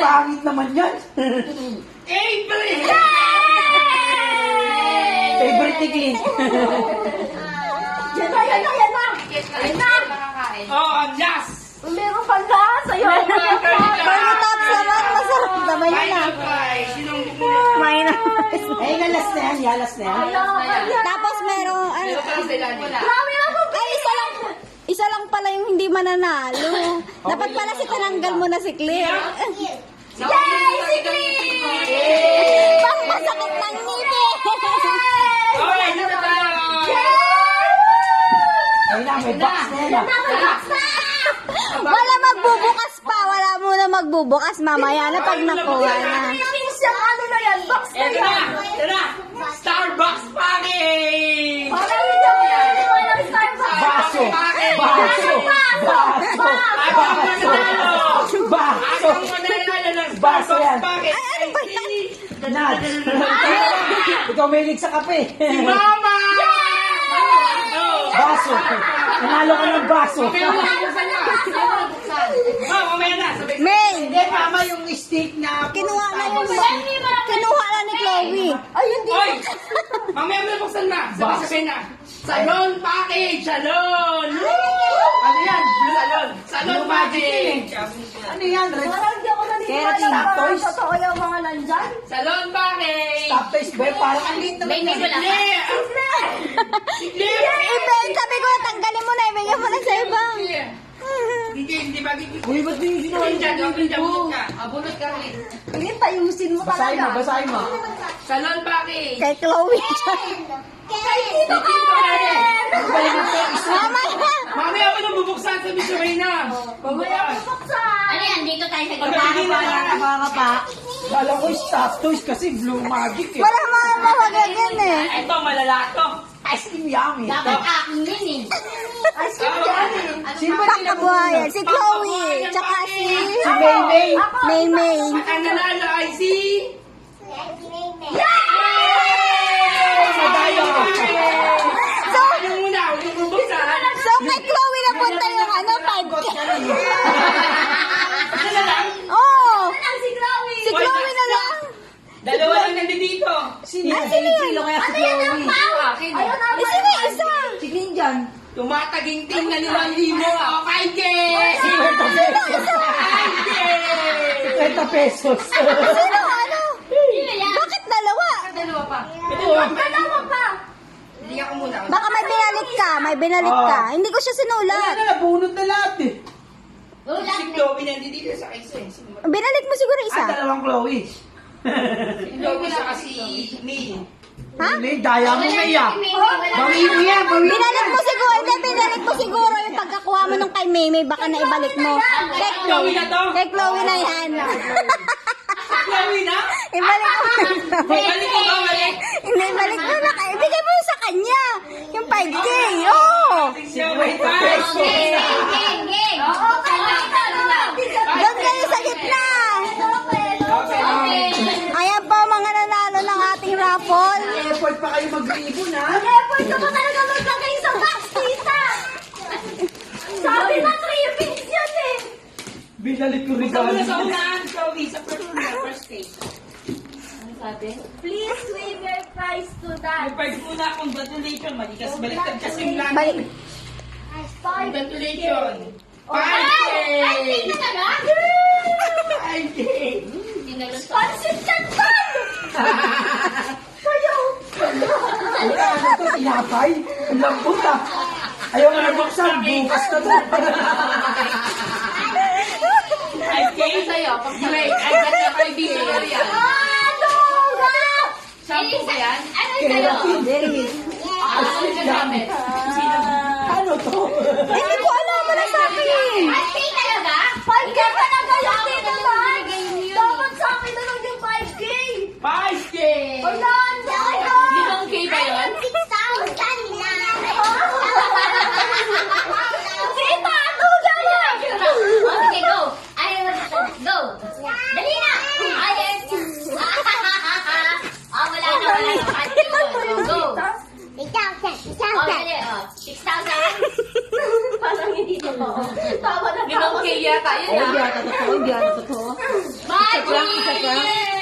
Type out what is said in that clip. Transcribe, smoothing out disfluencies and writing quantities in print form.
Pangit naman yan. April! Favorite ni Clint. Yan na, yan na, yan na. Yan na. Oh, ang jazz! Meron pa na. Sa'yo. Pagkatapos naman, masarap naman yun ah. Final prize! Sinong bumili? Minus. Eh, nalas na yan. Yalas na yan. Tapos merong, ano, Marami na po. ay, isa lang pala yung hindi mananalo. Dapat pala si tinanggal mo na si Claire. Yay! Si Chris! Pang masakit ng ngiti. Okay, dito tayo! Ayun na, may box na yan. Wala magbubukas pa. Wala muna magbubukas mamaya na pag nakuha na. Minsan, ano na yan? Box na Eto yan. na! Ito na! Starbucks package! Parang hindi ako yan. Hindi ko alam Starbucks. Baso! Baso! Baso! Baso! Ang mananalo ng Baso yan. Starbucks package! Ano ba yan? Nad! Ikaw may sa kape. Si Mama! Oh. Baso! Nanalo ka ng baso. Mamaya na! Sabi ko, May, Hindi, mama, yung steak na... kinuha na yung kinuha na ni Chloe. Ay, hindi. Oy! Mamaya mo buksan na! Sabi na! Salon package! Salon! Ano yan? Salon! Salon package! Ano yan? Parang hindi ako naniniwala. Keratin, Parang toys. totoo yung mga nandyan. Salon package! Stop face ba? Parang ang liit naman. Sige! Sabi ko, tanggalin mo na, ibigay mo na sa iba. Hindi ba gigit? Uy, ba't yung ginawa Bunot ka, yung bunot ka. Bunot ka rin. Hindi, tayusin mo Basahin mo, talaga. basahin mo. Salon package! Kay Chloe. Dito ka! Mamaya. Mamaya ako nang bubuksan sa Miss Reyna. Pagbukas. Buksan! Ano yan? Dito tayo sa Pagkakagin na lang. Kala ko stop toys kasi blue magic eh. Wala mga mahagagan eh. Ito, malala to. Ice cream yummy. Dapat akin din eh. Ice cream yan eh. Sino ba Pangkabuhayan. Si Chloe. Tsaka si Si Maymay. Maymay. Ang nanalo ay si... Madaya. So, Ano muna? Huwag yung bubuksan. so kay Chloe na punta yung ano, 5K. Ano na lang? Oo. Ang si Chloe! Si Chloe na lang. Dalawa lang nandito. Sino yan? Kilo kaya si Chloe. Akin. Ayun na, Eh, sino yung isa? Si Clint dyan. Tumataginting na 5,000. O, 5K! 50 pesos. Sino ano? Bakit dalawa? Dalawa pa. dalawa pa! Hindi ako muna. Baka may binalik ka. May binalik ka. Hindi ko siya Wala sinulat. na, nabunot na lahat eh. Si Chloe nandito sa isa. Binalik mo siguro isa. Dalawang Chloe. Si Chloe sa si May. Ha? May daya mo May ah. Bawi mo yan, bawi mo Binalik yan. mo siguro. Hindi, binalik mo siguro yung pagkakuha mo nung kay Maymay. Baka na ibalik mo. Kay Chloe na to? Kay Chloe na yan. Chloe na? Ibalik mo. Balik mo ba? Balik. Hindi, ibalik mo na. Ibigay mo sa kanya. Yung 5K. Oo. Wait, 5K. Oo, Doon kayo sa gitna. Ayan po mga nanalo ng ating raffle. Effort pa kayo mag-ibon ha. effort ko pa talaga maglagay sa box, tita! Sabi na 3 pins yun eh! Binalik ko rin Sa muna sa unahan, Chloe. Sa first stage. Please win your prize to that! May prize muna. Congratulations. Malikas baliktad kasi yung lagi. Balik. Congratulations. 5K. Ay, talaga? 5K. Pansit Canton! Kayo! Ano to, tinapay? Ang lambot ah. Ayaw nga nabuksan, bukas na to. 5K sa'yo. Wait, I got the 5 yan. Ano? Shampoo ba yan? Keratin. Ano yung gamit? Ano to? Hindi ko alam. Wala sa akin eh. 5K talaga yung tinatay! Dapat sa akin na lang yung 5K! 5K. Wala! Hindi ako! 5K ba yun? Tita, ano gano'n? Okay, go. Go. Dali na. Wala na. Go. Oh, dali. 6,000. Parang hindi totoo. Tawa na tawa. Limang K yata Yun Hindi ata totoo, hindi ata totoo. Magic!